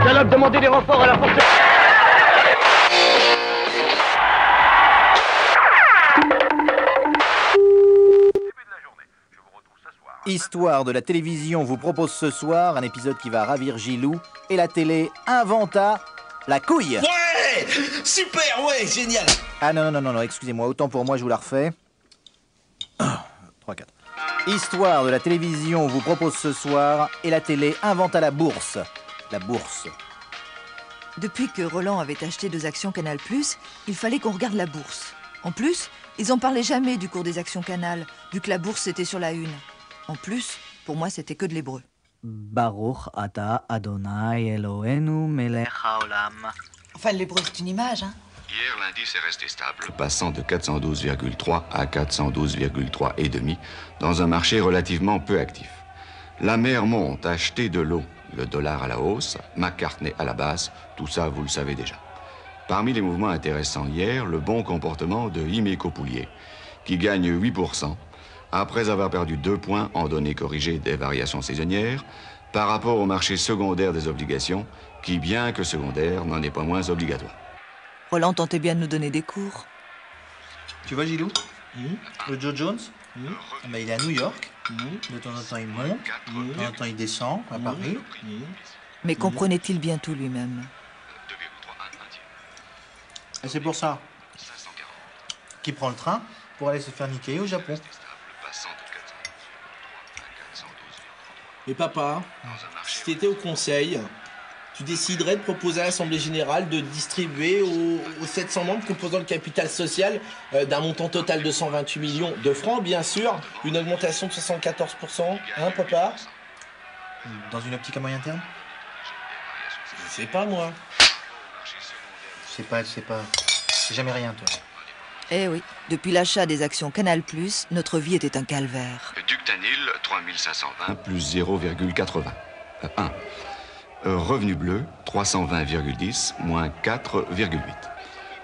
Dialogue, demandez des renforts à la force. Histoire de la télévision vous propose ce soir un épisode qui va ravir Gilou et la télé inventa la couille. Ouais, super, ouais, génial. Ah non, excusez-moi, autant pour moi, je vous la refais. 3, 4. Histoire de la télévision vous propose ce soir et la télé inventa la bourse. La bourse. Depuis que Roland avait acheté 2 actions Canal+, il fallait qu'on regarde la bourse. En plus, ils en parlaient jamais du cours des actions Canal, vu que la bourse était sur la une. En plus, pour moi, c'était que de l'hébreu. Baruch ata Adonai Eloheinu melech haolam. Enfin, l'hébreu, c'est une image, hein. Hier, l'indice est resté stable, passant de 412,3 à 412,3 et demi, dans un marché relativement peu actif. La mer monte, acheter de l'eau, le dollar à la hausse, McCartney à la basse, tout ça, vous le savez déjà. Parmi les mouvements intéressants hier, le bon comportement de Imeco Poulier, qui gagne 8%, après avoir perdu 2 points en données corrigées des variations saisonnières, par rapport au marché secondaire des obligations, qui, bien que secondaire, n'en est pas moins obligatoire. Roland tentait bien de nous donner des cours. Tu vois, Gilou, le Joe Jones, bah, il est à New York. De temps en temps, il monte. De temps en temps, il descend à Paris. Mais comprenait-il bien tout lui-même? Et c'est pour ça qu'il prend le train pour aller se faire niquer au Japon. Mais papa, si tu étais au conseil, tu déciderais de proposer à l'Assemblée Générale de distribuer aux 700 membres composant le capital social d'un montant total de 128 millions de francs, bien sûr, une augmentation de 74%, hein papa? Dans une optique à moyen terme? Je sais pas moi. C'est jamais rien, toi. Eh oui, depuis l'achat des actions Canal+, notre vie était un calvaire. Ductanil, 3520 plus 0,80. 1. Revenu bleu, 320,10 moins 4,8.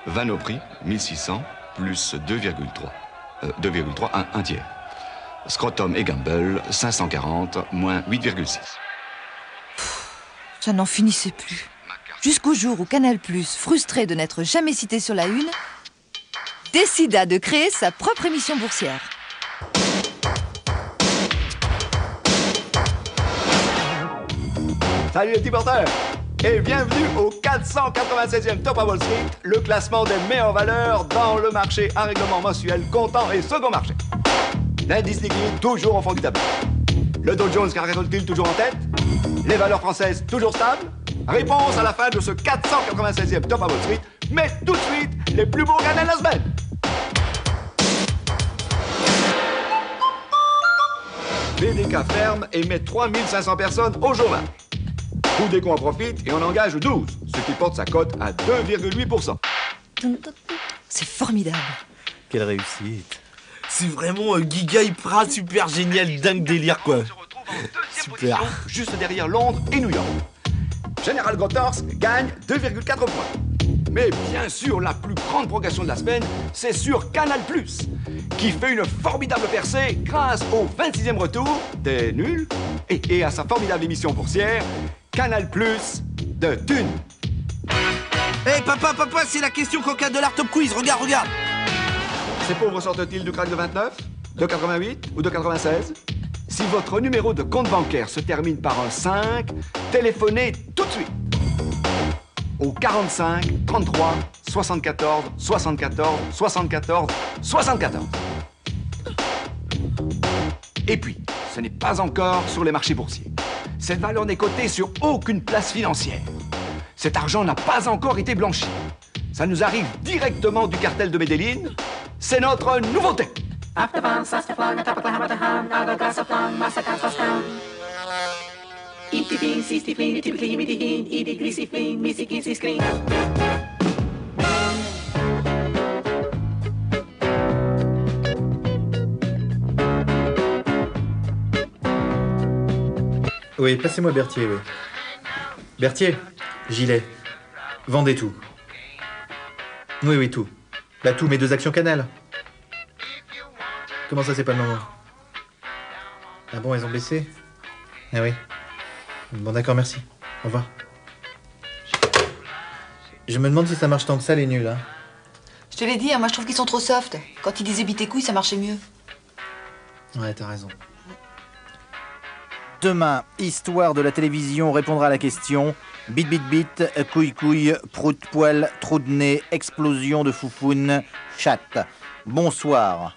Vanoprix, 1600 plus 2,3. 2,3, un tiers. Scrotum et Gamble, 540 moins 8,6. Ça n'en finissait plus. Jusqu'au jour où Canal+, frustré de n'être jamais cité sur la une, décida de créer sa propre émission boursière. Salut les petits porteurs et bienvenue au 496e Top à Wall Street, le classement des meilleures valeurs dans le marché à règlement mensuel, comptant et second marché. L'indice liquide toujours au fond du tableau. Le Dow Jones caracole-t-il toujours en tête? Les valeurs françaises toujours stables? Réponse à la fin de ce 496e Top à Wall Street, mais tout de suite les plus beaux gagnants de la semaine. BDK ferme et met 3500 personnes au chômage. Coudécon en profite et on engage 12, ce qui porte sa cote à 2,8%. C'est formidable. Quelle réussite. C'est vraiment un giga hyper super génial, dingue délire quoi. Super. Juste derrière Londres et New York. General Motors gagne 2,4 points. Mais bien sûr, la plus grande progression de la semaine, c'est sur Canal+, qui fait une formidable percée grâce au 26e retour des nuls et à sa formidable émission boursière, Canal+ de Thune. Hey papa, c'est la question coca de l'Art Top Quiz, regarde. Ces pauvres sortent-ils du crack de 29, de 88 ou de 96? Si votre numéro de compte bancaire se termine par un 5, téléphonez tout de suite au 45 33 74 74 74 74. Et puis, ce n'est pas encore sur les marchés boursiers. Cette valeur n'est cotée sur aucune place financière. Cet argent n'a pas encore été blanchi. Ça nous arrive directement du cartel de Medellín. C'est notre nouveauté. Oui, passez-moi Berthier, oui. Berthier, gilet. Vendez tout. Oui, tout. Bah tout, mes 2 actions Canal. Comment ça, c'est pas le moment? Ah bon, elles ont baissé? Ah oui. Bon, d'accord, merci. Au revoir. Je me demande si ça marche tant que ça, les nuls. Hein. Je te l'ai dit, hein, moi je trouve qu'ils sont trop soft. Quand ils disaient bite et couilles, ça marchait mieux. Ouais, t'as raison. Demain, Histoire de la télévision répondra à la question bit bit bit, couille couille, prout poil, trou de nez, explosion de foufoune, chatte. Bonsoir.